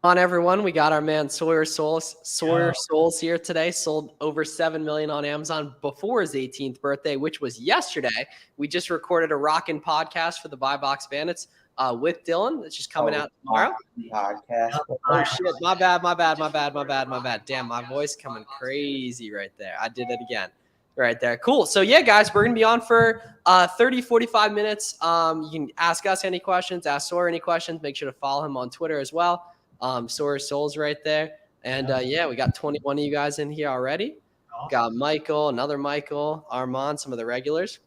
On everyone, we got our man Sawyer Souls here today. Sold over 7 million on Amazon before his 18th birthday, which was yesterday. We just recorded a rockin' podcast for the Buy Box Bandits with Dylan. That's just coming out tomorrow. Podcast. Oh shit! My bad. Damn, my voice coming crazy right there. I did it again. Right there. Cool. So yeah, guys, we're gonna be on for 30, 45 minutes. You can ask us any questions, ask Sawyer any questions. Make sure to follow him on Twitter as well. Sawyer Souls right there. And yeah, we got 21 of you guys in here already. Got Michael, another Michael, Armand, some of the regulars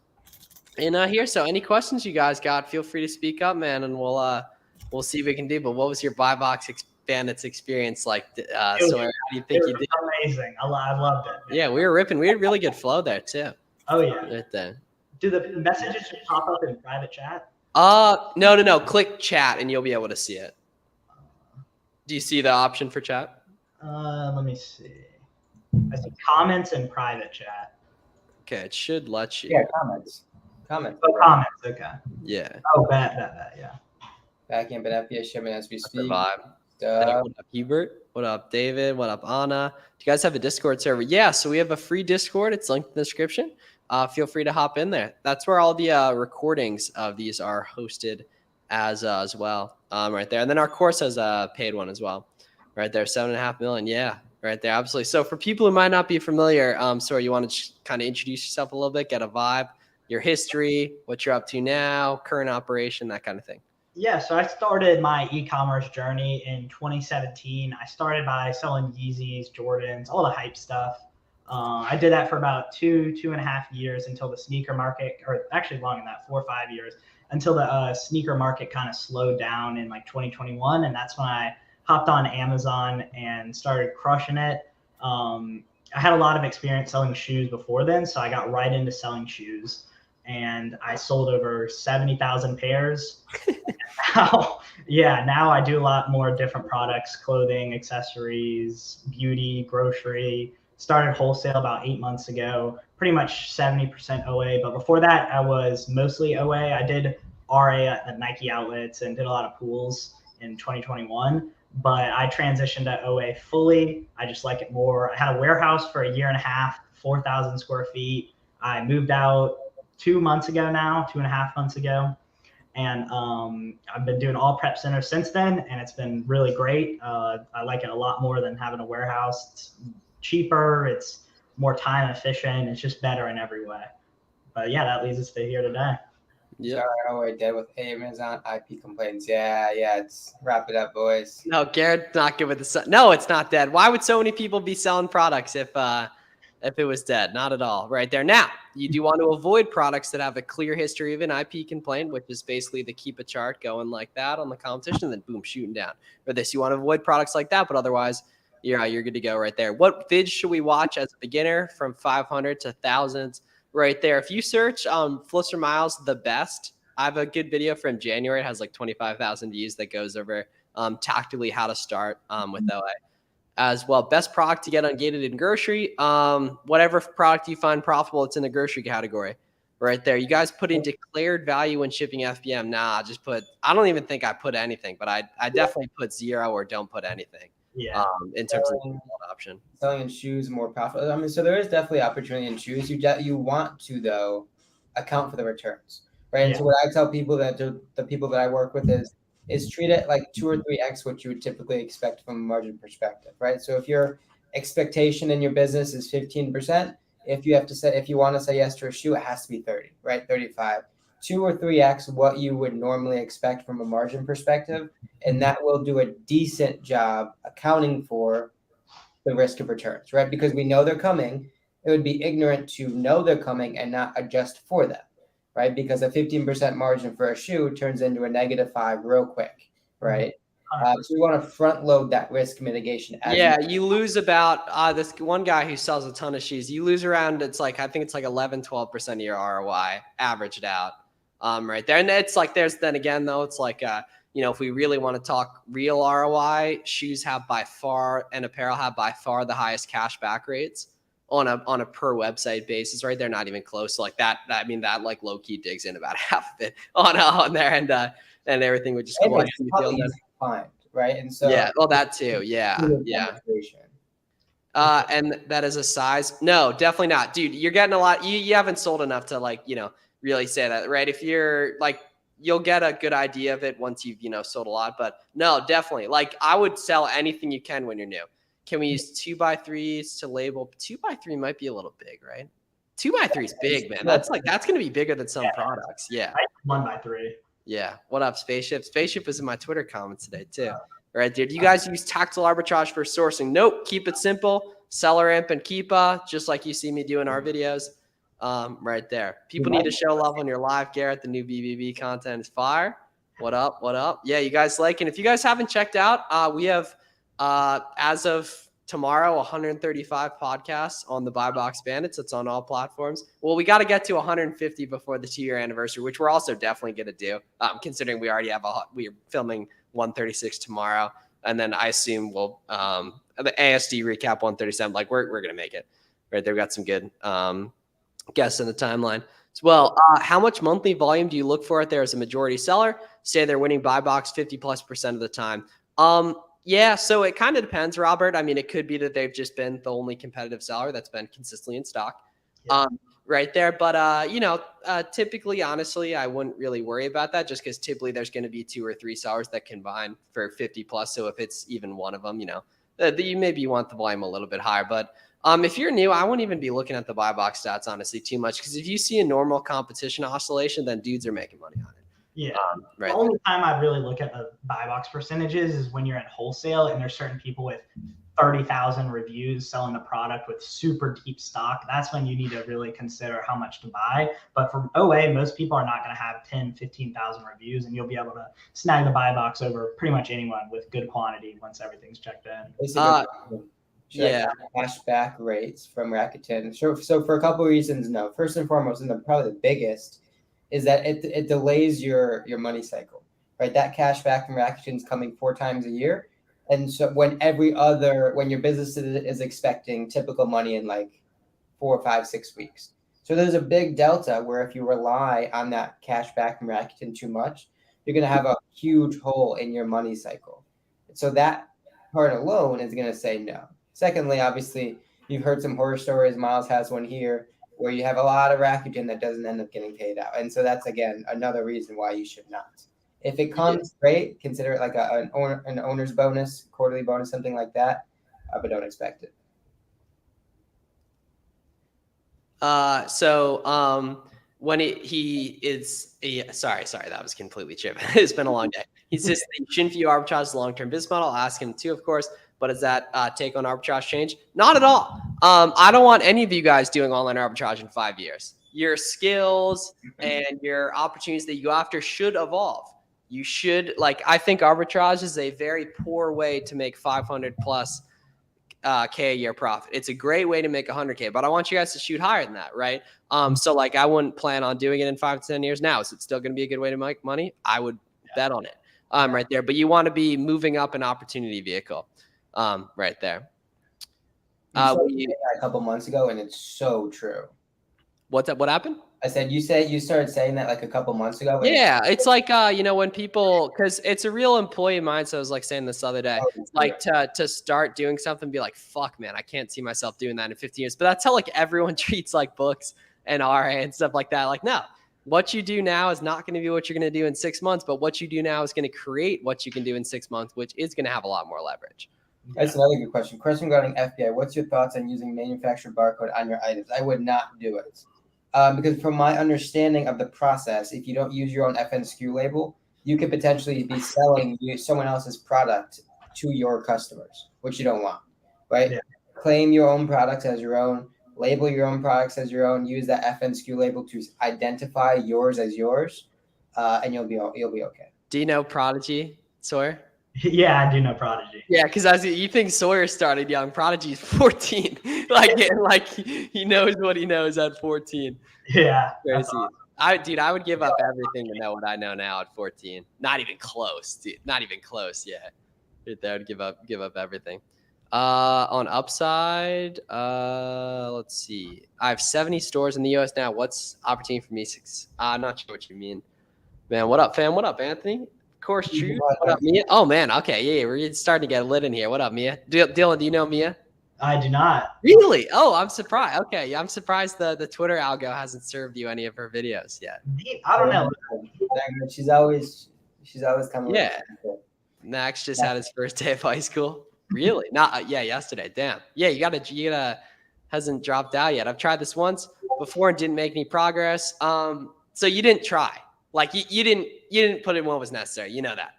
in here. So any questions you guys got, feel free to speak up, man, and we'll see what we can do. But what was your Buy Box Bandits experience like? Sawyer, how do you think you did? Amazing. I loved it. Yeah, we were ripping. We had really good flow there too. Oh yeah. Right there. Do the messages just pop up in private chat? No. Click chat and you'll be able to see it. Do you see the option for chat? Let me see. I see comments and private chat. Okay, it should let you. Yeah, comments. Comments. Oh, comments. Okay. Yeah. Oh, bet. Yeah. Back in, but FPS shipment as we speak. What up, Hubert? What up, David? What up, Anna? Do you guys have a Discord server? Yeah, so we have a free Discord. It's linked in the description. Feel free to hop in there. That's where all the recordings of these are hosted as well. Right there. And then our course has a paid one as well. Right there, 7.5 million. Yeah, right there. Absolutely. So for people who might not be familiar, Sorry, you want to kind of introduce yourself a little bit, get a vibe, your history, what you're up to now, current operation, that kind of thing. Yeah, so I started my e-commerce journey in 2017. I started by selling Yeezys, Jordans, all the hype stuff. I did that for about 2.5 years until the sneaker market, or actually longer than that, 4 or 5 years, until the sneaker market kind of slowed down in like 2021. And that's when I hopped on Amazon and started crushing it. I had a lot of experience selling shoes before then, so I got right into selling shoes. And I sold over 70,000 pairs. Now I do a lot more different products, clothing, accessories, beauty, grocery. Started wholesale about 8 months ago, pretty much 70% OA. But before that, I was mostly OA. I did RA at the Nike outlets and did a lot of pools in 2021. But I transitioned to OA fully. I just like it more. I had a warehouse for 1.5 years, 4,000 square feet. I moved out 2 months ago now, 2.5 months ago. And I've been doing all prep centers since then, and it's been really great. I like it a lot more than having a warehouse. It's cheaper, it's more time efficient, it's just better in every way. But yeah, that leads us to here today. Yeah. Sorry, dead with Amazon IP complaints. Yeah. It's wrap it up, boys. No, Garrett's not good with the. No, it's not dead. Why would so many people be selling products if it was dead? Not at all. Right there. Now, you do want to avoid products that have a clear history of an IP complaint, which is basically to keep a chart going like that on the competition, and then boom, shooting down. For this, you want to avoid products like that, but otherwise, you're good to go right there. What vids should we watch as a beginner from 500 to thousands? Right there. If you search Flister Miles, the best, I have a good video from January. It has like 25,000 views that goes over tactically how to start with OA. As well, best product to get ungated in grocery. Whatever product you find profitable, it's in the grocery category. Right there. You guys put in declared value when shipping FBM. Nah, I don't even think I put anything, but I definitely put 0 or don't put anything. Yeah. In terms of the option. Selling in shoes more profitable. I mean, so there is definitely opportunity in shoes. You want to, though, account for the returns, right? Yeah. And so what I tell people the people that I work with is treat it like 2 or 3x what you would typically expect from a margin perspective, right? So if your expectation in your business is 15%, if you want to say yes to a shoe, it has to be 30, right? 35. 2 or 3x what you would normally expect from a margin perspective, and that will do a decent job accounting for the risk of returns, right? Because we know they're coming. It would be ignorant to know they're coming and not adjust for them, right? Because a 15% margin for a shoe turns into a -5 real quick, right? So we want to front load that risk mitigation. You lose about this one guy who sells a ton of shoes. You lose around, I think it's like 11-12% of your ROI averaged out. Right there. And it's like, there's then again, though, it's like, if we really want to talk real ROI, shoes have by far and apparel have by far the highest cash back rates on a per website basis, right? They're not even close. So like that like low key digs in about half of it on there and everything would just go on. right? And so yeah, well, that too. Yeah, yeah. And that is a size? No, definitely not, dude. You're getting a lot. You haven't sold enough to like, really say that, right? If you're like, you'll get a good idea of it once you've, sold a lot. But no, definitely. Like, I would sell anything you can when you're new. Can we use 2x3s to label? 2x3 might be a little big, right? 2x3 is big, man. That's going to be bigger than some products. Yeah. 1x3. Yeah. What up, Spaceship? Spaceship was in my Twitter comments today too. All right, dude. You guys use tactile arbitrage for sourcing? Nope. Keep it simple. Seller imp and Keepa, just like you see me do in our videos. Right there. People need to show love on your live, Garrett. The new BBB content is fire. What up? What up? Yeah, you guys like. And if you guys haven't checked out, we have as of tomorrow 135 podcasts on the Buy Box Bandits. It's on all platforms. Well, we got to get to 150 before the 2-year anniversary, which we're also definitely going to do. Considering we already have we're filming 136 tomorrow, and then I assume we'll the ASD recap 137. Like we're gonna make it right there. We got some good guests in the timeline as well. How much monthly volume do you look for out there as a majority seller? Say they're winning buy box 50+% of the time. Yeah, so it kind of depends, Robert. I mean, it could be that they've just been the only competitive seller that's been consistently in stock. Yeah. Right there. But, typically, honestly, I wouldn't really worry about that just because typically there's going to be 2 or 3 sellers that combine for 50+. So if it's even one of them, you maybe want the volume a little bit higher. But if you're new, I wouldn't even be looking at the buy box stats, honestly, too much. Because if you see a normal competition oscillation, then dudes are making money on it. Yeah. Right. The only time I really look at the buy box percentages is when you're in wholesale and there's certain people with 30,000 reviews selling a product with super deep stock. That's when you need to really consider how much to buy. But from OA, most people are not going to have 10, 15,000 reviews, and you'll be able to snag the buy box over pretty much anyone with good quantity once everything's checked in. Yeah. Cashback rates from Rakuten. So for a couple of reasons, no. First and foremost, and probably the biggest, is that it delays your money cycle, right? That cash back from Rakuten is coming 4 times a year. And so when your business is expecting typical money in like 4, 5, 6 weeks. So there's a big delta where if you rely on that cash back from Rakuten too much, you're going to have a huge hole in your money cycle. So that part alone is going to say no. Secondly, obviously, you've heard some horror stories. Miles has one here, where you have a lot of Rakuten that doesn't end up getting paid out. And so that's, again, another reason why you should not. If it comes, great. Consider it like an owner's bonus, quarterly bonus, something like that. But don't expect it. When sorry, that was completely tripping. It's been a long day. He says you shouldn't view arbitrage as a long-term business model. I'll ask him too, of course. But does that take on arbitrage change? Not at all. I don't want any of you guys doing online arbitrage in 5 years. Your skills and your opportunities that you go after should evolve. You should, I think arbitrage is a very poor way to make 500+ K a year profit. It's a great way to make 100K, but I want you guys to shoot higher than that, right? So I wouldn't plan on doing it in 5 to 10 years now. Is it still going to be a good way to make money? I would bet on it right there. But you want to be moving up an opportunity vehicle right there. A couple months ago, and it's so true. What happened? I said, you started saying that like a couple months ago. Yeah, it's like, when people, because it's a real employee mindset. I was saying this the other day, to start doing something, be like, fuck, man, I can't see myself doing that in 15 years. But that's how everyone treats books and RA and stuff like that. No, what you do now is not going to be what you're going to do in 6 months, but what you do now is going to create what you can do in 6 months, which is going to have a lot more leverage. That's another good question. Question regarding FBI. What's your thoughts on using manufacturer barcode on your items? I would not do it. Because from my understanding of the process, if you don't use your own FNSKU label, you could potentially be selling someone else's product to your customers, which you don't want, right? Yeah. Claim your own products as your own, label your own products as your own, use that FNSKU label to identify yours as yours, and you'll be okay. Do you know Prodigy, Sawyer? Yeah, I do know Prodigy. Yeah, because you think Sawyer started young, Prodigy's 14. He knows what he knows at 14. Yeah, crazy. Awesome. I would give up everything to know what I know now at 14. Not even close, dude. Not even close. Yeah, right there, I would give up everything. On upside, let's see. I have 70 stores in the U.S. now. What's opportunity for me? I'm not sure what you mean, man. What up, fam? What up, Anthony? course, true. What up, Mia? Oh man, okay, yeah, we're starting to get lit in here. What up, Mia? Dylan, do you know Mia? I do not. Really? Oh, I'm surprised. Okay, yeah, I'm surprised the Twitter algo hasn't served you any of her videos yet. I don't know. She's always coming. Yeah. Max just had his first day of high school. Really? Not yeah, yesterday. Damn. Yeah, you gotta hasn't dropped out yet. I've tried this once before and didn't make any progress. So you didn't try. Like you didn't put in what was necessary. You know that.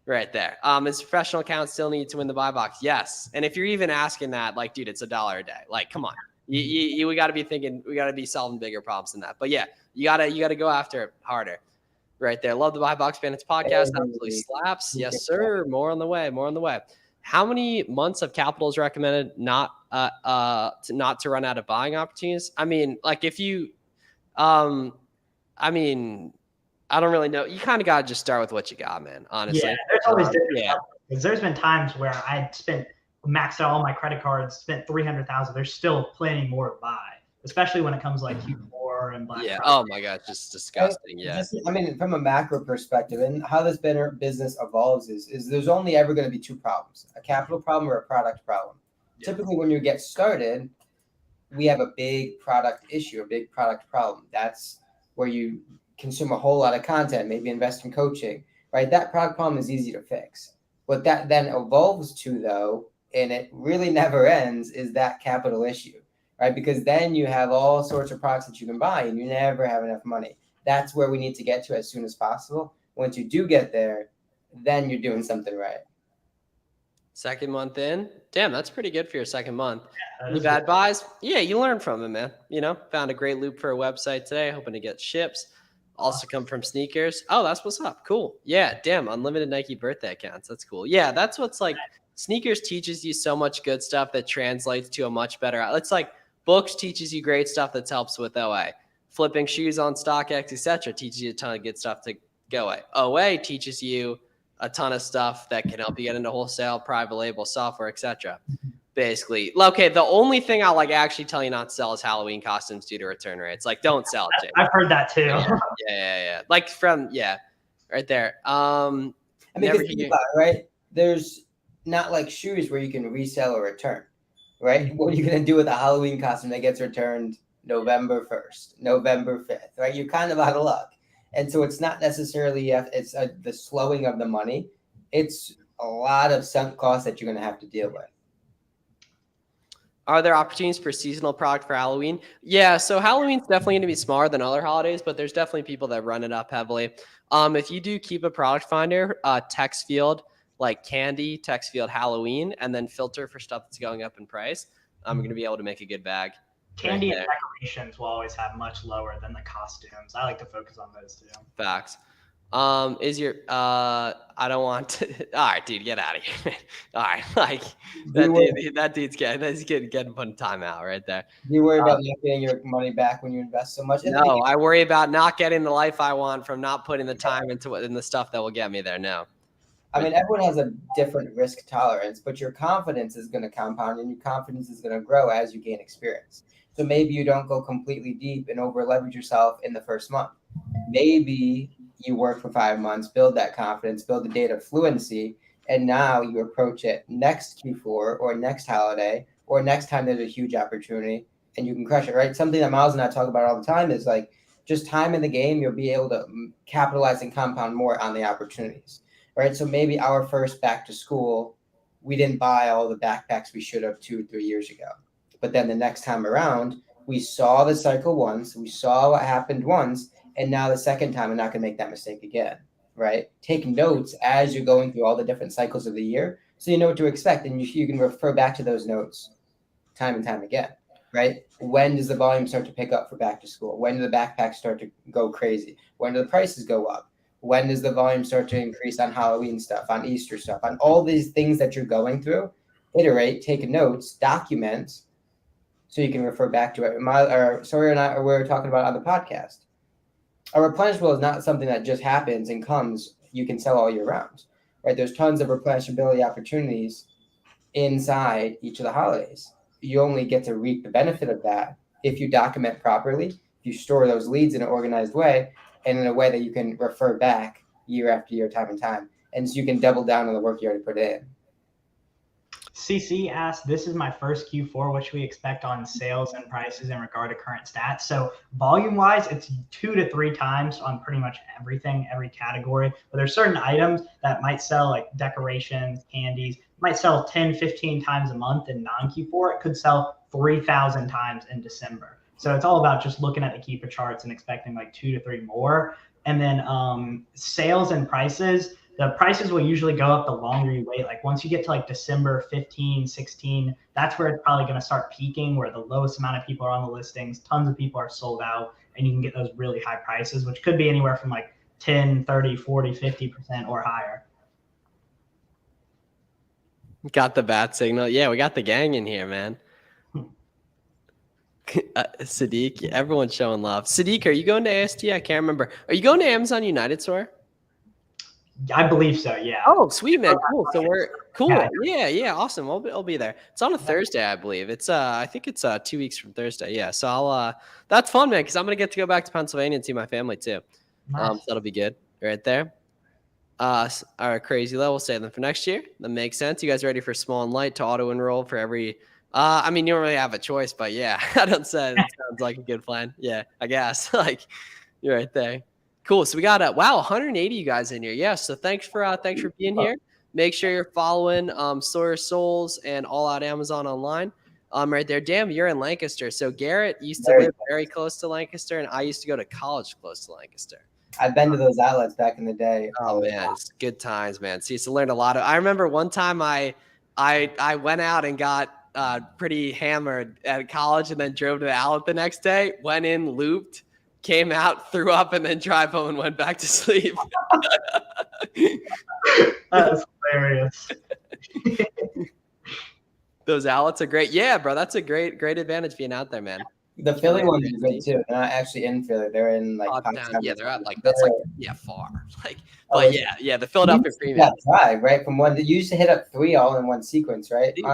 Right there. His professional account still need to win the buy box. Yes. And if you're even asking that, like, dude, it's $1 a day. Like, come on. We got to be thinking, we got to be solving bigger problems than that. But yeah, you gotta go after it harder. Right there. Love the Buy Box Bandits podcast. Absolutely slaps. Yes, sir. More on the way. More on the way. How many months of capital is recommended not to run out of buying opportunities? I mean, like if you, I mean, I don't really know. You kind of got to just start with what you got, man. Honestly. Yeah, there's always different. Because there's been times where I maxed out all my credit cards, spent $300,000. There's still plenty more to buy, especially when it comes like Q4 and Black Friday. Oh my God, just disgusting. Yeah. I mean, from a macro perspective, and how this business evolves is there's only ever going to be two problems: a capital problem or a product problem. Yeah. Typically, when you get started, we have a big product issue, a big product problem. That's where you consume a whole lot of content, maybe invest in coaching, right? That product problem is easy to fix. What that then evolves to, though, and it really never ends, is that capital issue, right? Because then you have all sorts of products that you can buy and you never have enough money. That's where we need to get to as soon as possible. Once you do get there, then you're doing something right. Second month in, damn, that's pretty good for your second month. Yeah, any bad buys? Yeah, you learn from it, man. You know, found a great loop for a website today, hoping to get ships. Also come from sneakers. Oh, that's what's up. Cool. Yeah, damn, unlimited Nike birthday accounts. That's cool. Yeah, that's what's like, sneakers teaches you so much good stuff that translates to a much better. It's like books teaches you great stuff that helps with OA. Flipping shoes on StockX, etc. teaches you a ton of good stuff to go away. OA teaches you a ton of stuff that can help you get into wholesale, private label, software, etc. Basically, okay. The only thing I'll like actually tell you not to sell is Halloween costumes due to return rates. Like, don't sell it, Jake. I've heard that too. Yeah. Like right there. I mean, think about it, right? There's not like shoes where you can resell or return, right? What are you gonna do with a Halloween costume that gets returned November 1st, November 5th, right? You're kind of out of luck, and so it's not necessarily the slowing of the money. It's a lot of sunk costs that you're gonna have to deal with. Are there opportunities for seasonal product for Halloween? Yeah, so Halloween's definitely going to be smaller than other holidays, but there's definitely people that run it up heavily. If you do keep a product finder, text field like candy, text field Halloween, and then filter for stuff that's going up in price, I'm going to be able to make a good bag. Candy and decorations will always have much lower than the costumes. I like to focus on those too. Facts. Is your I don't want to all right, dude, get out of here. All right, like that dude's getting put in timeout right there. Do you worry about not getting your money back when you invest so much? No, I worry about not getting the life I want from not putting the time into the stuff that will get me there. No. I mean, everyone has a different risk tolerance, but your confidence is going to compound and your confidence is going to grow as you gain experience. So maybe you don't go completely deep and over leverage yourself in the first month. Maybe you work for 5 months, build that confidence, build the data fluency, and now you approach it next Q4 or next holiday or next time there's a huge opportunity and you can crush it, right? Something that Miles and I talk about all the time is like just time in the game, you'll be able to capitalize and compound more on the opportunities, right? So maybe our first back to school, we didn't buy all the backpacks we should have 2 or 3 years ago. But then the next time around, we saw the cycle once, we saw what happened once, and now the second time, I'm not going to make that mistake again, right? Take notes as you're going through all the different cycles of the year so you know what to expect. And you can refer back to those notes time and time again, right? When does the volume start to pick up for back to school? When do the backpacks start to go crazy? When do the prices go up? When does the volume start to increase on Halloween stuff, on Easter stuff, on all these things that you're going through? Iterate, take notes, document so you can refer back to it. Sawyer and I were talking about on the podcast. A replenishable is not something that just happens and comes, you can sell all year round, right? There's tons of replenishability opportunities inside each of the holidays. You only get to reap the benefit of that if you document properly, if you store those leads in an organized way, and in a way that you can refer back year after year, time and time. And so you can double down on the work you already put in. CC asked, this is my first Q4. What should we expect on sales and prices in regard to current stats? So volume wise, it's 2 to 3 times on pretty much everything, every category. But there's certain items that might sell, like decorations, candies, might sell 10, 15 times a month in non-Q4. It could sell 3,000 times in December. So it's all about just looking at the Keepa charts and expecting like 2 to 3 more. And then sales and prices, the prices will usually go up the longer you wait. Like once you get to like December 15, 16, that's where it's probably going to start peaking, where the lowest amount of people are on the listings, tons of people are sold out, and you can get those really high prices, which could be anywhere from like 10, 30, 40, 50% or higher. Got the bat signal. Yeah, we got the gang in here, man. Sadiq, everyone's showing love. Sadiq, are you going to AST? I can't remember. Are you going to Amazon United Store? I believe so, yeah. Oh, sweet, man. Cool. So we're cool. Yeah. Yeah. Awesome. I'll be there. It's on a Thursday, I believe. It's I think it's 2 weeks from Thursday. Yeah. So I'll that's fun, man, because I'm gonna get to go back to Pennsylvania and see my family too. Nice. So that'll be good right there. Our crazy level, save them for next year. That makes sense. You guys ready for small and light to auto enroll for every I mean, you don't really have a choice, but yeah, I don't say it sounds like a good plan. Yeah, I guess. Like you're right there. Cool. So we got 180 you guys in here. Yeah. So thanks for being here. Make sure you're following Sawyer Souls and All Out Amazon Online. Right there. Damn, you're in Lancaster. So Garrett used to live very close to Lancaster, and I used to go to college close to Lancaster. I've been to those outlets back in the day. Oh man, it's good times, man. So you used to learn a lot of. I remember one time I went out and got pretty hammered at college, and then drove to the outlet the next day. Went in, looped, came out, threw up, and then drive home and went back to sleep. That's hilarious. Those outlets are great. Yeah, bro, that's a great advantage being out there, man. The Philly ones are great too. They're not actually in Philly. They're in like yeah, they're at like that's like far. Like, but yeah, the Philadelphia premium. Drive right from one. You used to hit up 3 all in one sequence, right? Dude,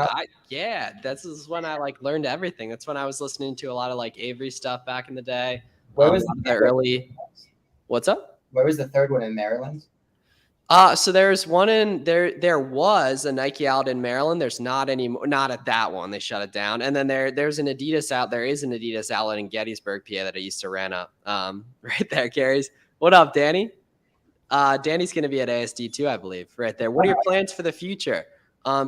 this is when I like learned everything. That's when I was listening to a lot of like Avery stuff back in the day. Where was the early? What's up? Where was the third one in Maryland? So there's one in there. There was a Nike out in Maryland. There's not anymore. Not at that one. They shut it down. And then there's an Adidas out. There is an Adidas outlet in Gettysburg, PA that I used to run up. Right there, Gary's. What up, Danny? Danny's going to be at ASD too, I believe. Right there. What are your plans for the future?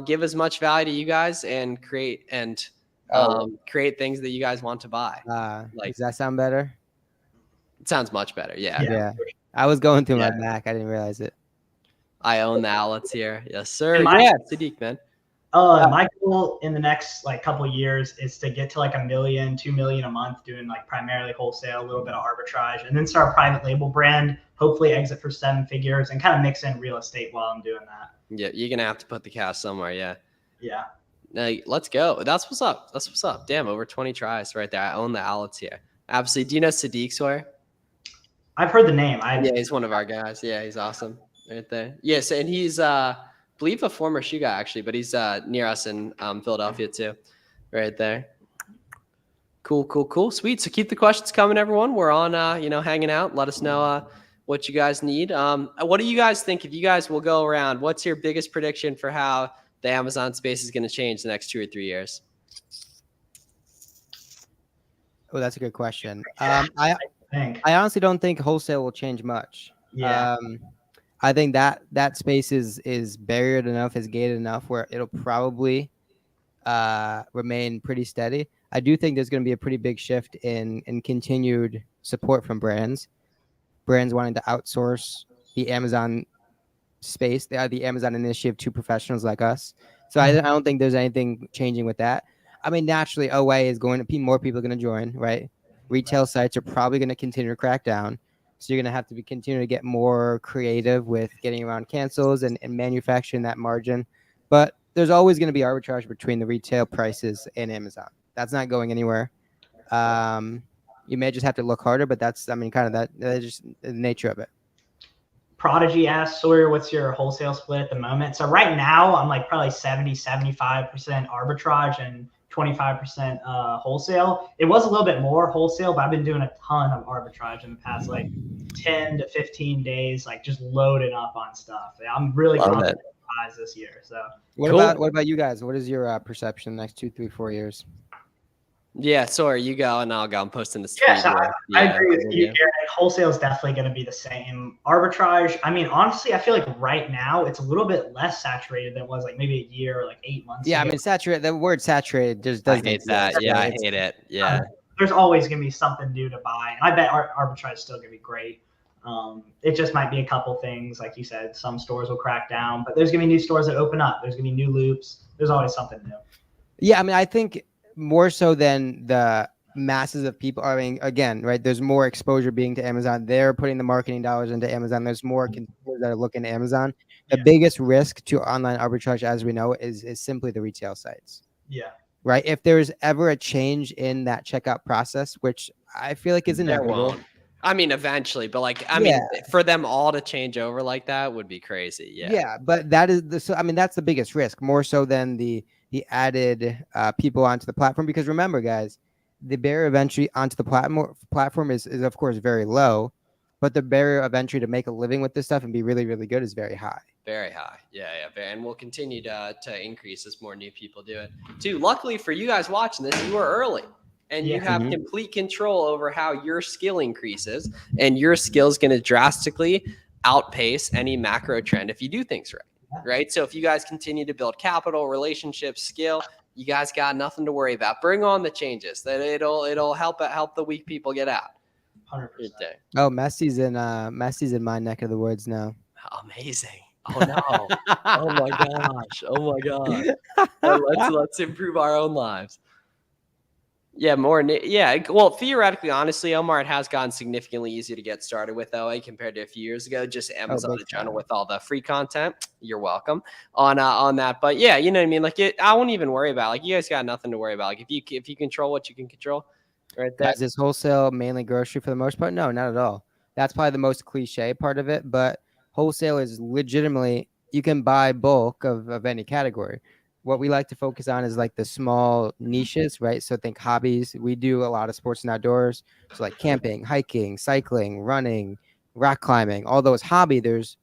Give as much value to you guys and create things that you guys want to buy. Does that sound better? It sounds much better. Yeah. I was going through my Mac. I didn't realize it. I own the outlets here. Yes, sir. Sadiq, man. My goal in the next like couple of years is to get to like $1 million, $2 million a month, doing like primarily wholesale, a little bit of arbitrage, and then start a private label brand. Hopefully, exit for 7 figures and kind of mix in real estate while I'm doing that. Yeah, you're gonna have to put the cash somewhere. Yeah. Yeah. Now, let's go. That's what's up. Damn, over 20 tries right there. I own the outlets here. Absolutely. Do you know Sadiq Sawyer? I've heard the name. Yeah, he's one of our guys. Yeah, he's awesome. Right there. Yes, and he's I believe a former shoe guy actually, but he's near us in Philadelphia too. Right there. Cool. Sweet. So keep the questions coming, everyone. We're on hanging out. Let us know what you guys need. What do you guys think? If you guys will go around, what's your biggest prediction for how the Amazon space is going to change the next 2 or 3 years? Oh, that's a good question. I honestly don't think wholesale will change much. Yeah. I think that space is barriered enough, is gated enough where it'll probably remain pretty steady. I do think there's going to be a pretty big shift in continued support from brands wanting to outsource the Amazon space, the Amazon initiative to professionals like us. So I don't think there's anything changing with that. I mean, naturally, OA is going to be more people are going to join, right? Retail sites are probably going to continue to crack down. So you're going to have to continue to get more creative with getting around cancels and manufacturing that margin. But there's always going to be arbitrage between the retail prices and Amazon. That's not going anywhere. You may just have to look harder, but that's just the nature of it. Prodigy asked, Sawyer, what's your wholesale split at the moment? So right now I'm like probably 70, 75% arbitrage and 25% wholesale. It was a little bit more wholesale, but I've been doing a ton of arbitrage in the past like 10 to 15 days, like just loading up on stuff. I'm really pumped to buys this year. So what about you guys? What is your perception the next 2, 3, 4 years? Yeah, Sawyer, you go and I'll go. I'm posting this tweet. Yeah, so I agree with you, Garrett. Wholesale is definitely going to be the same. Arbitrage, I mean, honestly, I feel like right now it's a little bit less saturated than it was like maybe a year or like 8 months ago. I mean, saturated. The word saturated just doesn't. I hate that. Yeah, I hate it. Yeah. There's always going to be something new to buy. And I bet arbitrage is still going to be great. It just might be a couple things. Like you said, some stores will crack down, but there's going to be new stores that open up. There's going to be new loops. There's always something new. Yeah, I mean, I think more so than the masses of people. I mean, again, right? There's more exposure being to Amazon. They're putting the marketing dollars into Amazon. There's more consumers that are looking at Amazon. The biggest risk to online arbitrage, as we know, is simply the retail sites. Yeah. Right. If there's ever a change in that checkout process, which I feel like is inevitable. I mean, eventually, but like, I mean, for them all to change over like that would be crazy. Yeah. Yeah, but that is so. I mean, that's the biggest risk, more so than the added people onto the platform. Because remember, guys, the barrier of entry onto the platform is of course very low, but the barrier of entry to make a living with this stuff and be really, really good is very high. Very high. Yeah. And we'll continue to increase as more new people do it too. Luckily for you guys watching this, you are early. And you have complete control over how your skill increases, and your skill is going to drastically outpace any macro trend if you do things right? So if you guys continue to build capital, relationships, skill, you guys got nothing to worry about. Bring on the changes. That it'll help the weak people get out. 100%. Oh, Messi's in my neck of the woods now. Amazing. Oh no. Oh my gosh. Oh my god. Let's improve our own lives. Yeah, well, theoretically, honestly, Omar, it has gotten significantly easier to get started with OA compared to a few years ago. Just Amazon in general with all the free content. You're welcome on that. But yeah, you know what I mean? Like I won't even worry about you guys got nothing to worry about. Like if you control what you can control, right there. Is this wholesale mainly grocery for the most part? No, not at all. That's probably the most cliche part of it, but wholesale is legitimately, you can buy bulk of any category. What we like to focus on is like the small niches, right? So think hobbies. We do a lot of sports and outdoors. So like camping, hiking, cycling, running, rock climbing, all those hobbies.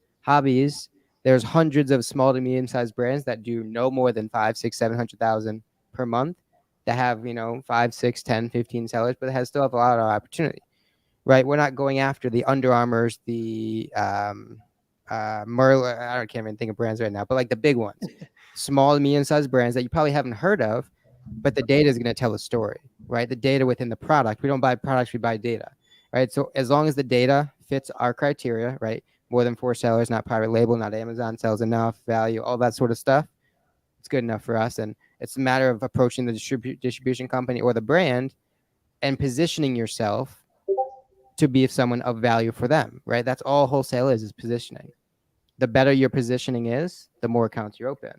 There's hundreds of small to medium-sized brands that do no more than 5, 6, 700,000 per month that have, 5, 6, 10, 15 sellers, but still have a lot of opportunity, right? We're not going after the Under Armours, the Merlin. I can't even think of brands right now, but like the big ones. Small and medium-sized brands that you probably haven't heard of, but the data is going to tell a story, right? The data within the product. We don't buy products, we buy data, right? So as long as the data fits our criteria, right? More than 4 sellers, not private label, not Amazon sells enough, value, all that sort of stuff. It's good enough for us. And it's a matter of approaching the distribution company or the brand and positioning yourself to be someone of value for them, right? That's all wholesale is positioning. The better your positioning is, the more accounts you open.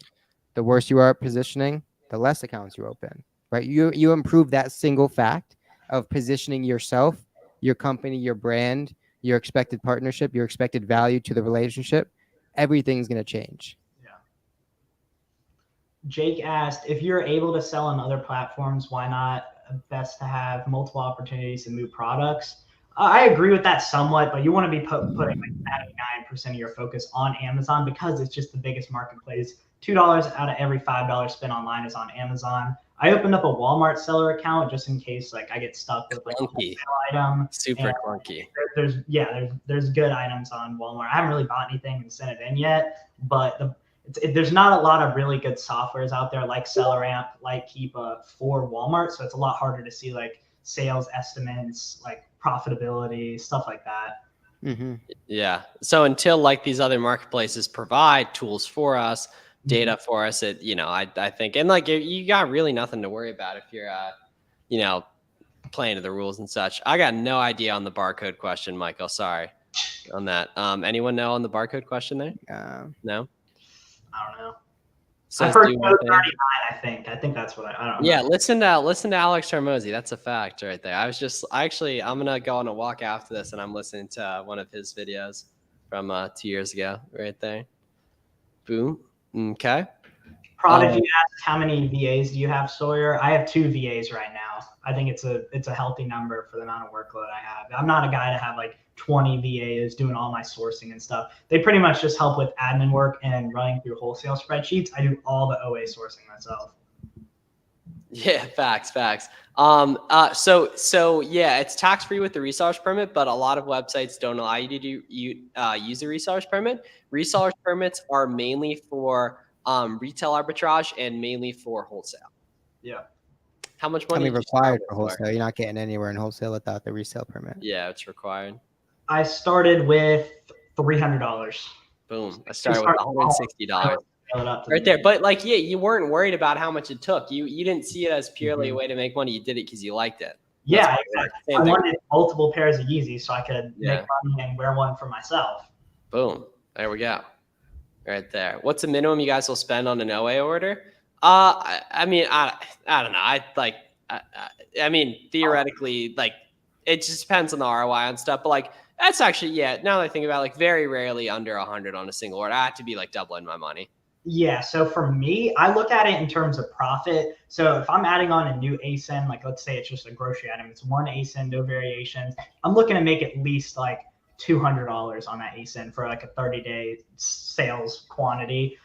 The worse you are at positioning, the less accounts you open, right? You improve that single fact of positioning yourself, your company, your brand, your expected partnership, your expected value to the relationship. Everything's going to change. Yeah. Jake asked, if you're able to sell on other platforms, why not? Best to have multiple opportunities to move products. I agree with that somewhat, but you want to be putting like 99% of your focus on Amazon because it's just the biggest marketplace. $2 out of every $5 spent online is on Amazon. I opened up a Walmart seller account just in case like I get stuck with like a wholesale item. Super clunky. There's good items on Walmart. I haven't really bought anything and sent it in yet, but there's not a lot of really good softwares out there like SellerAmp, like Keepa for Walmart. So it's a lot harder to see like sales estimates, like profitability, stuff like that. Mm-hmm. Yeah. So until like these other marketplaces provide tools for us, data for us, I think, and like you got really nothing to worry about if you're, playing to the rules and such. I got no idea on the barcode question, Michael. Sorry on that. Anyone know on the barcode question there? No. I don't know. So I've heard code 39, I think that's what I don't know. Yeah, listen to Alex Hormozy. That's a fact right there. I'm gonna go on a walk after this, and I'm listening to one of his videos from 2 years ago, right there. Boom. Okay. Prod, if you ask how many VAs do you have, Sawyer, I have 2 VAs right now. I think it's a healthy number for the amount of workload I have. I'm not a guy to have like 20 VAs doing all my sourcing and stuff. They pretty much just help with admin work and running through wholesale spreadsheets. I do all the OA sourcing myself. Yeah, facts. So yeah, it's tax free with the reseller's permit, but a lot of websites don't allow you to use the reseller's permit. Reseller's permits are mainly for retail arbitrage and mainly for wholesale. Yeah. How much money? Required for wholesale. You're not getting anywhere in wholesale without the resale permit. Yeah, it's required. I started with $300. Boom. I started with $160. Right there. But like, yeah, you weren't worried about how much it took. You didn't see it as purely a way to make money. You did it because you liked it. Yeah, exactly. I wanted multiple pairs of Yeezys so I could make money and wear one for myself. Boom. There we go. Right there. What's the minimum you guys will spend on an OA order? I mean, I don't know. I mean, theoretically, like, it just depends on the ROI and stuff. But like, that's actually, yeah, now that I think about it, like, very rarely under 100 on a single order. I have to be like doubling my money. Yeah, so for me, I look at it in terms of profit. So if I'm adding on a new ASIN, like let's say it's just a grocery item, it's one ASIN, no variations. I'm looking to make at least like $200 on that ASIN for like a 30-day sales quantity.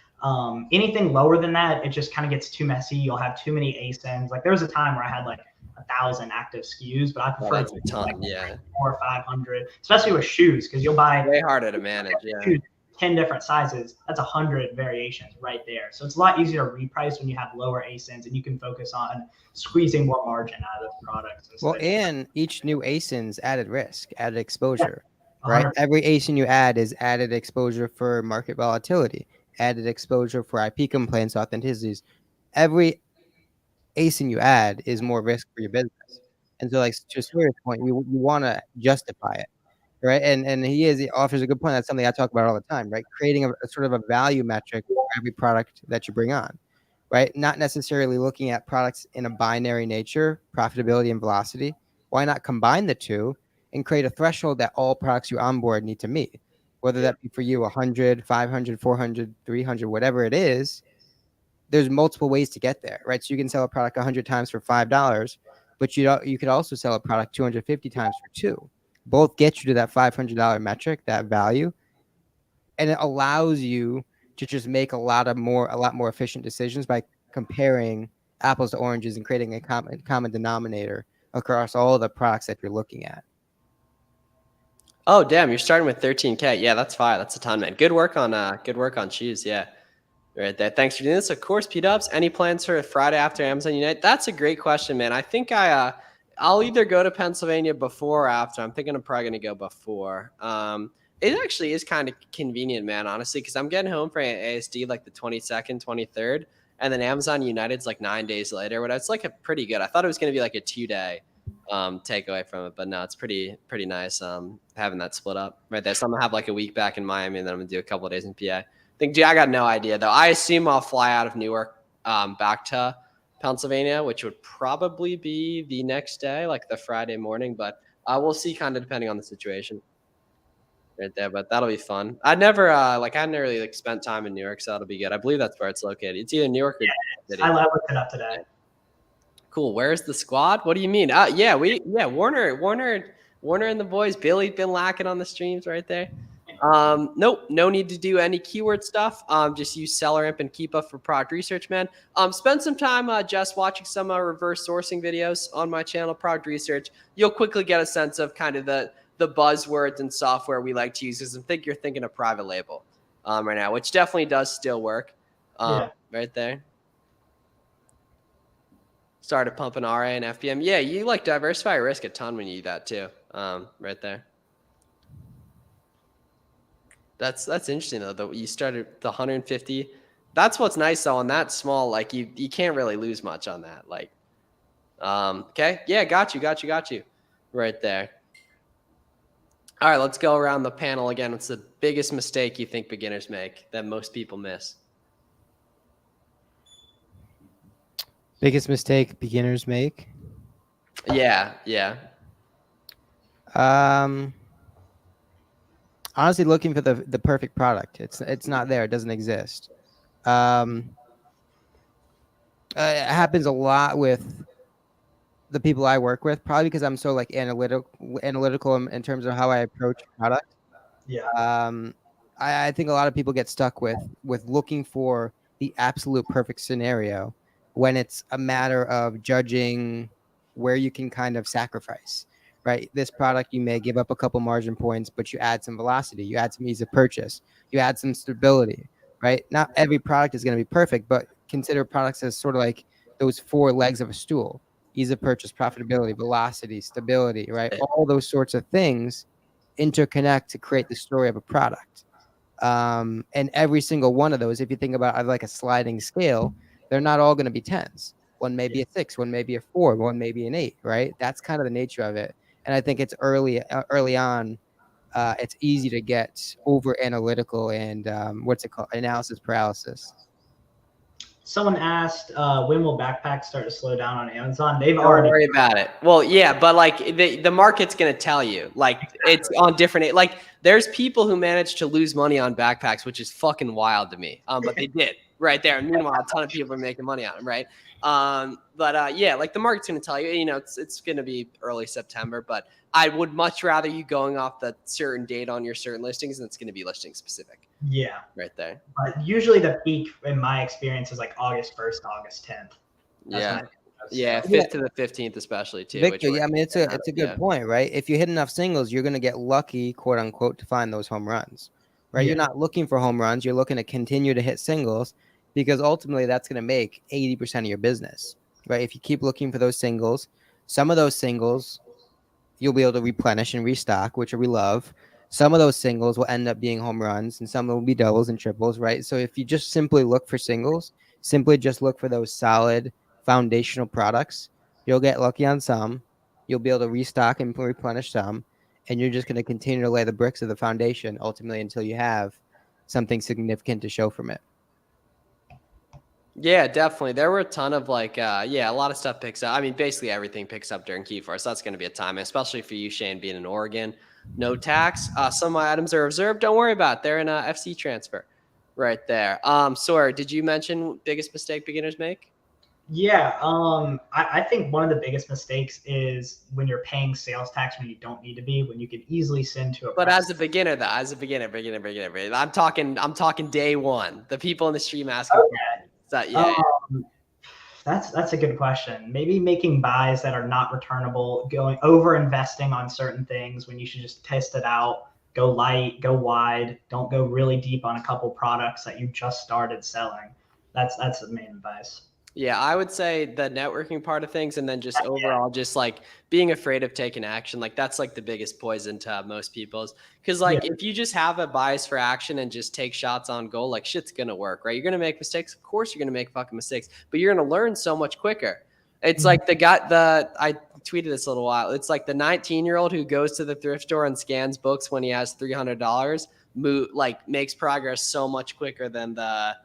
Anything lower than that, it just kind of gets too messy. You'll have too many ASINs. Like there was a time where I had like 1,000 active SKUs, but I prefer a ton, like 400 or 500, especially with shoes, because you'll buy way harder to manage. Yeah. 10 different sizes, that's 100 variations right there. So it's a lot easier to reprice when you have lower ASINs and you can focus on squeezing more margin out of those products. Well, and each new ASIN's added risk, added exposure, right? Every ASIN you add is added exposure for market volatility, added exposure for IP complaints, authenticities. Every ASIN you add is more risk for your business. And so, like, to Sawyer's point, you want to justify it. Right. And he offers a good point. That's something I talk about all the time, right? Creating a sort of a value metric for every product that you bring on, right? Not necessarily looking at products in a binary nature, profitability and velocity. Why not combine the two and create a threshold that all products you onboard need to meet, whether that be for you 100, 500, 400, 300, whatever it is. There's multiple ways to get there, right? So you can sell a product 100 times for $5, but you could also sell a product 250 times for $2. Both get you to that $500 metric, that value, and it allows you to just make a lot more efficient decisions by comparing apples to oranges and creating a common denominator across all the products that you're looking at. Oh, damn! You're starting with 13K. Yeah, that's fine. That's a ton, man. Good work on shoes. Yeah, right there. Thanks for doing this. Of course, P-Dubs. Any plans for Friday after Amazon Unite? That's a great question, man. I think I'll either go to Pennsylvania before or after. I'm thinking I'm probably going to go before. It actually is kind of convenient, man, honestly, because I'm getting home for ASD like the 22nd, 23rd, and then Amazon United's like 9 days later. But it's like a pretty good. I thought it was going to be like a 2-day takeaway from it, but no, it's pretty nice having that split up right there. So I'm going to have like a week back in Miami, and then I'm going to do a couple of days in PA. I got no idea, though. I assume I'll fly out of Newark back to Pennsylvania, which would probably be the next day, like the Friday morning, but we'll see, kind of depending on the situation right there, but that'll be fun. I never really spent time in New York, so that'll be good. I believe that's where it's located. It's either New York or City. I looked it up today. Cool. Where's the squad? What do you mean? Warner and the boys. Billy's been lacking on the streams right there. Nope, no need to do any keyword stuff. Just use Seller Imp and Keep Up for product research, man. Spend some time just watching some reverse sourcing videos on my channel, Product Research. You'll quickly get a sense of kind of the buzzwords and software we like to use, because I think you're thinking of private label right now, which definitely does still work right there. Started pumping RA and FBM. Yeah, you like diversify your risk a ton when you do that too, right there. That's interesting though, that you started the 150. That's what's nice though on that small, like you can't really lose much on that. Like, okay. Yeah, got you. Right there. All right, let's go around the panel again. What's the biggest mistake you think beginners make that most people miss? Biggest mistake beginners make? Yeah. Honestly, looking for the perfect product. It's not there. It doesn't exist. It happens a lot with the people I work with, probably because I'm so like analytical in terms of how I approach product. Yeah. I think a lot of people get stuck with looking for the absolute perfect scenario when it's a matter of judging where you can kind of sacrifice, right? This product, you may give up a couple margin points, but you add some velocity, you add some ease of purchase, you add some stability, right? Not every product is going to be perfect, but consider products as sort of like those four legs of a stool: ease of purchase, profitability, velocity, stability, right? All those sorts of things interconnect to create the story of a product. And every single one of those, if you think about like a sliding scale, they're not all going to be 10s. One may be a 6, one may be a 4, one may be an 8, right? That's kind of the nature of it. And I think it's early on. It's easy to get over analytical and what's it called? Analysis paralysis. Someone asked, when will backpacks start to slow down on Amazon? They've Don't already. worry about it. Well, yeah, but like the market's gonna tell you, like it's on different. Like there's people who manage to lose money on backpacks, which is fucking wild to me. But they did right there. And meanwhile, a ton of people are making money on them, right? Yeah, like the market's gonna tell you, it's gonna be early September, but I would much rather you going off the certain date on your certain listings, and it's gonna be listing specific. Yeah. Right there. But usually the peak in my experience is like August 1st, August 10th. Yeah. Yeah, 5th to the 15th, especially too. Victor, yeah, I mean it's a good point, right? If you hit enough singles, you're gonna get lucky, quote unquote, to find those home runs, right? Yeah. You're not looking for home runs; you're looking to continue to hit singles, because ultimately that's gonna make 80% of your business, right? If you keep looking for those singles, some of those singles you'll be able to replenish and restock, which we love. Some of those singles will end up being home runs, and some will be doubles and triples, right? So if you just simply look for singles, simply just look for those solid foundational products, you'll get lucky on some, you'll be able to restock and replenish some, and you're just going to continue to lay the bricks of the foundation ultimately until you have something significant to show from it. Yeah, definitely. There were a ton of like, a lot of stuff picks up. I mean, basically everything picks up during Q4. So that's going to be a time, especially for you, Shane, being in Oregon. No tax. Some of my items are reserved. Don't worry about it. They're in a FC transfer right there. Sawyer, did you mention biggest mistake beginners make? Yeah. I think one of the biggest mistakes is when you're paying sales tax when you don't need to be, when you can easily send to a. But as a beginner, though, beginner, I'm talking day one. The people in the stream asking. Okay. That's a good question. Maybe making buys that are not returnable, going over investing on certain things when you should just test it out, go light, go wide, don't go really deep on a couple products that you just started selling. That's the main advice. Yeah, I would say the networking part of things, and then just overall, just like being afraid of taking action. Like that's like the biggest poison to most people's. Because like if you just have a bias for action and just take shots on goal, like shit's gonna work, right? You're gonna make mistakes. Of course, you're gonna make fucking mistakes, but you're gonna learn so much quicker. It's like I tweeted this a little while. It's like the 19-year-old who goes to the thrift store and scans books when he has $300, like makes progress so much quicker than the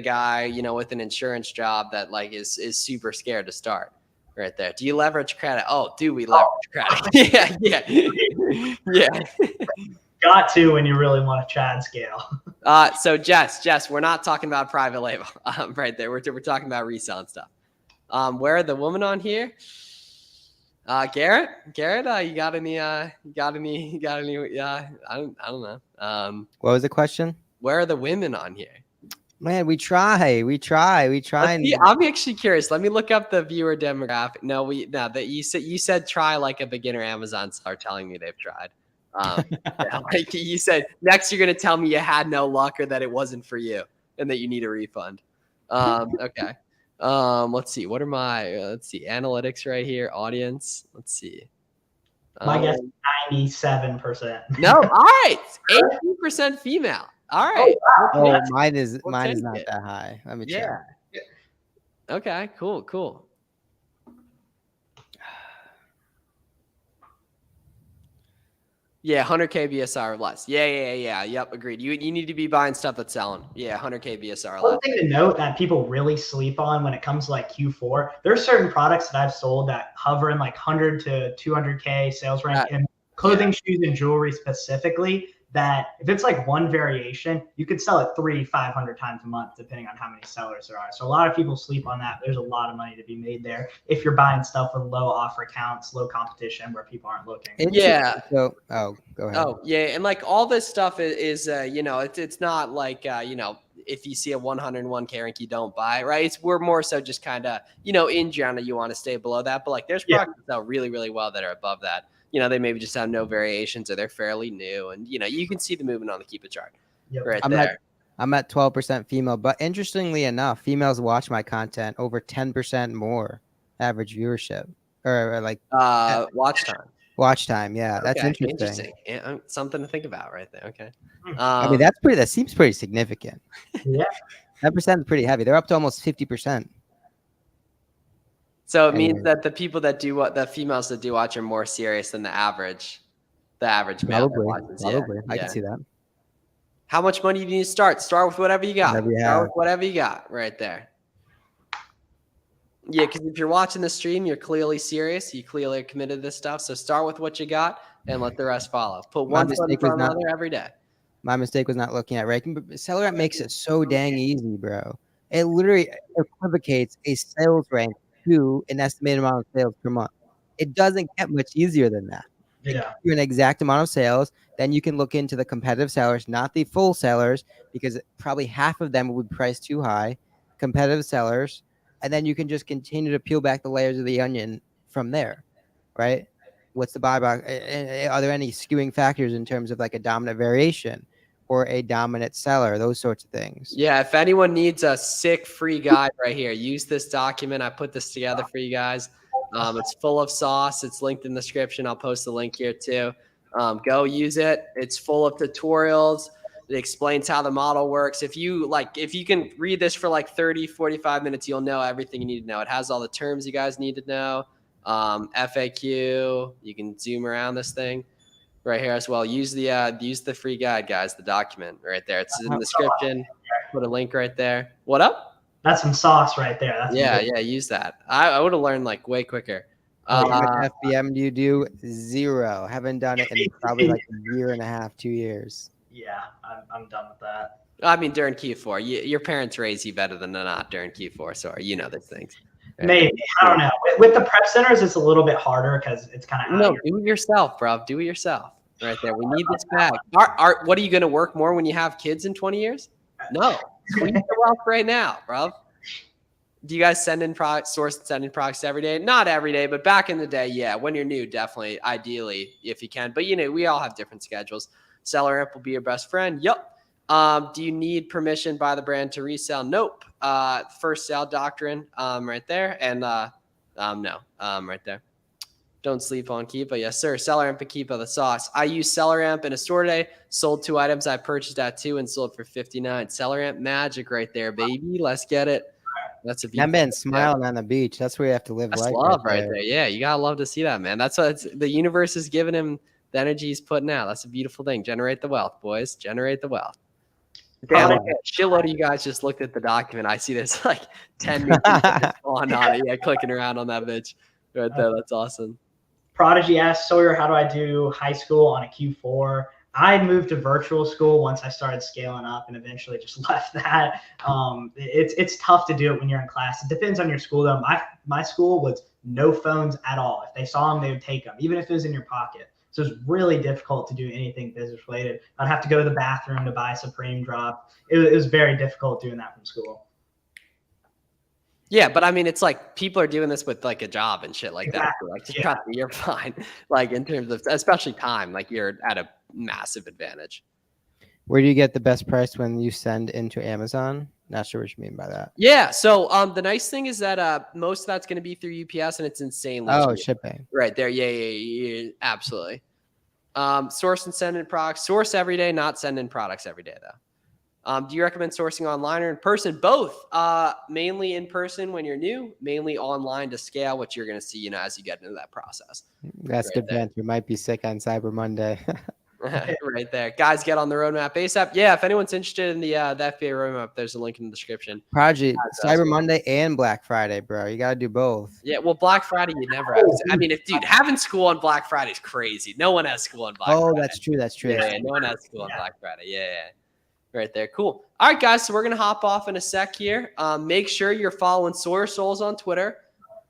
guy, with an insurance job that like is super scared to start right there. Do you leverage credit? Oh, do we leverage credit? Yeah. Got to when you really want a Chad scale. So Jess, we're not talking about private label right there. We're talking about reselling stuff. Where are the women on here? Garrett, you got any? I don't know. What was the question? Where are the women on here? Man, we try. I'm actually curious. Let me look up the viewer demographic. No, that you said try like a beginner Amazon seller telling me they've tried. Like you said, next you're gonna tell me you had no luck or that it wasn't for you and that you need a refund. Okay. Let's see. What are my analytics right here? Audience. Let's see. My guess is 97%. No, all right. 18% female. All right. Oh, mine is not that high. Let me check. Yeah. Okay, cool. Yeah, 100K BSR or less. Yeah. Yep, agreed. You need to be buying stuff that's selling. Yeah, 100K BSR or less. One thing to note that people really sleep on when it comes to like Q4, there are certain products that I've sold that hover in like 100 to 200K sales range in clothing, shoes, and jewelry specifically. that if it's like one variation, you could sell it 500 times a month, depending on how many sellers there are. So a lot of people sleep on that. There's a lot of money to be made there if you're buying stuff with low offer counts, low competition, where people aren't looking. Yeah. So, go ahead. Oh, yeah. And like all this stuff is you know, it's not like, you know, if you see a 101K rank, you don't buy it, right? We're more so just kind of, you know, in general, you want to stay below that. But like there's products that sell really, really well that are above that. You know, they maybe just have no variations or they're fairly new. And, you know, you can see the movement on the Keep It chart right there. I'm at 12% female, but interestingly enough, females watch my content over 10% more average viewership or like watch time. Watch time. Yeah, that's Okay, interesting. Yeah, something to think about right there. Okay. I mean, that seems pretty significant. Yeah. That percent is pretty heavy. They're up to almost 50%. So it means that the people that do the females that do watch are more serious than the average male. Probably. I can see that. How much money do you need to start? Start with whatever you got. Start with whatever you got right there. Yeah, because if you're watching the stream, you're clearly serious. You clearly are committed to this stuff. So start with what you got and let the rest follow. Put one foot in front of another every day. My mistake was not looking at ranking, but SellerAmp makes it so dang easy, bro. It literally equivocates a sales rank to an estimated amount of sales per month. It doesn't get much easier than that. Yeah. You're an exact amount of sales. Then you can look into the competitive sellers, not the full sellers, because probably half of them would price too high. Competitive sellers. And then you can just continue to peel back the layers of the onion from there, right? What's the buyback? Are there any skewing factors in terms of like a dominant variation or a dominant seller, those sorts of things? Yeah, if anyone needs a sick free guide right here, use this document. I put this together for you guys. It's full of sauce. It's linked in the description. I'll post the link here too. Go use it. It's full of tutorials. It explains how the model works. If you can read this for like 30, 45 minutes, you'll know everything you need to know. It has all the terms you guys need to know. FAQ, you can zoom around this thing right here as well. Use the free guide, guys, the document right there. It's in the description. Put a link right there. What up? That's some sauce right there. That's use that. I would have learned like way quicker. How much FBM do you do? 0. Haven't done it in probably like a year and a half, 2 years. Yeah, I'm done with that. I mean, during Q4, your parents raise you better than not during Q4. So you know these things. Right? Maybe. I don't know. With the prep centers, it's a little bit harder because it's kind of do it yourself, bro. Do it yourself. Right there. We need this back. What are you going to work more when you have kids in 20 years? No. We need the wealth right now, bro. Do you guys send in products every day? Not every day, but back in the day, yeah. When you're new, definitely, ideally, if you can. But, we all have different schedules. SellerAmp will be your best friend. Yep. Do you need permission by the brand to resell? Nope. First sale doctrine right there. And no, right there. Don't sleep on Keepa. Yes, sir. SellerAmp and Keepa, the sauce. I use SellerAmp in a store today. Sold 2 items. I purchased at 2 and sold for 59. SellerAmp magic right there, baby. Let's get it. That's a beautiful. That man smiling on the beach. That's where you have to live. That's love right there. Yeah, you gotta love to see that, man. That's what the universe is giving him. The energy he's putting out. That's a beautiful thing. Generate the wealth, boys. Generate the wealth. Damn, shitload of you guys just looked at the document. I see there's like 10 new people on it. Yeah, clicking around on that bitch right there. That's awesome. Prodigy asked Sawyer, how do I do high school on a Q4? I moved to virtual school once I started scaling up and eventually just left that. It's tough to do it when you're in class. It depends on your school though. My school was no phones at all. If they saw them, they would take them, even if it was in your pocket. So it's really difficult to do anything business related. I'd have to go to the bathroom to buy Supreme drop. It was very difficult doing that from school. Yeah, but I mean, it's like people are doing this with like a job and shit like that. So like, trust me, you're fine. Like in terms of, especially time, like you're at a massive advantage. Where do you get the best price when you send into Amazon? Not sure what you mean by that. Yeah, so the nice thing is that most of that's going to be through UPS, and it's insanely cheap. Shipping. Right there. Yeah, absolutely. Source and send in products. Source every day, not send in products every day though. Do you recommend sourcing online or in person? Both. Mainly in person when you're new, mainly online to scale, which you're going to see, as you get into that process. That's good, man. You might be sick on Cyber Monday. Right there. Guys, get on the roadmap ASAP. Yeah, if anyone's interested in the FBA roadmap, there's a link in the description. Project Cyber Monday and Black Friday, bro. You gotta do both. Yeah, well, Black Friday you never have. I mean, if dude having school on Black Friday is crazy. No one has school on Black Friday. Oh, that's true. That's true. Yeah, no one has school on Black Friday. Yeah. Right there. Cool. All right, guys. So we're gonna hop off in a sec here. Make sure you're following Sawyer Souls on Twitter,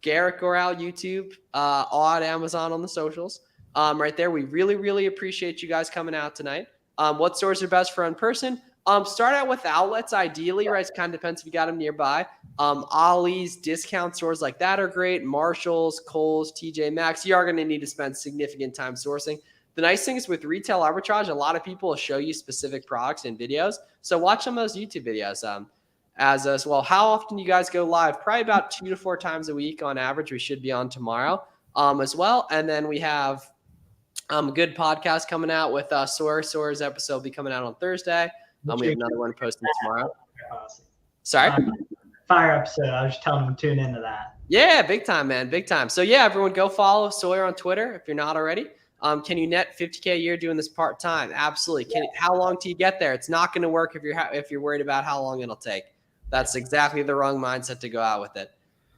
Garrett Goral YouTube, Odd Amazon on the socials. Right there. We really, really appreciate you guys coming out tonight. What stores are best for in person? Start out with outlets, ideally, right? It kind of depends if you got them nearby. Ollie's, discount stores like that are great. Marshall's, Kohl's, TJ Maxx. You are going to need to spend significant time sourcing. The nice thing is with retail arbitrage, a lot of people will show you specific products and videos. So watch some of those YouTube videos. As well, how often you guys go live? Probably about 2 to 4 times a week on average. We should be on tomorrow as well. And then we have a good podcast coming out with Sawyer. Sawyer's episode will be coming out on Thursday. We have another one posting tomorrow. Sorry? Fire episode. I was just telling them to tune into that. Yeah, big time, man. Big time. So, yeah, everyone go follow Sawyer on Twitter if you're not already. Can you net $50K a year doing this part-time? Absolutely. How long till you get there? It's not going to work if you're worried about how long it'll take. That's exactly the wrong mindset to go out with it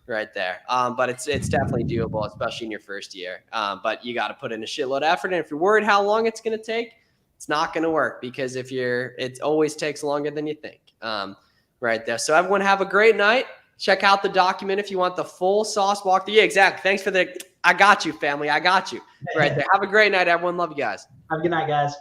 right there. But it's definitely doable, especially in your first year. But you got to put in a shitload of effort. And if you're worried how long it's going to take, it's not going to work because it always takes longer than you think. Right there. So everyone have a great night. Check out the document if you want the full sauce walkthrough. Yeah, exactly. Thanks for I got you, family. I got you. Right there. Have a great night, everyone. Love you guys. Have a good night, guys.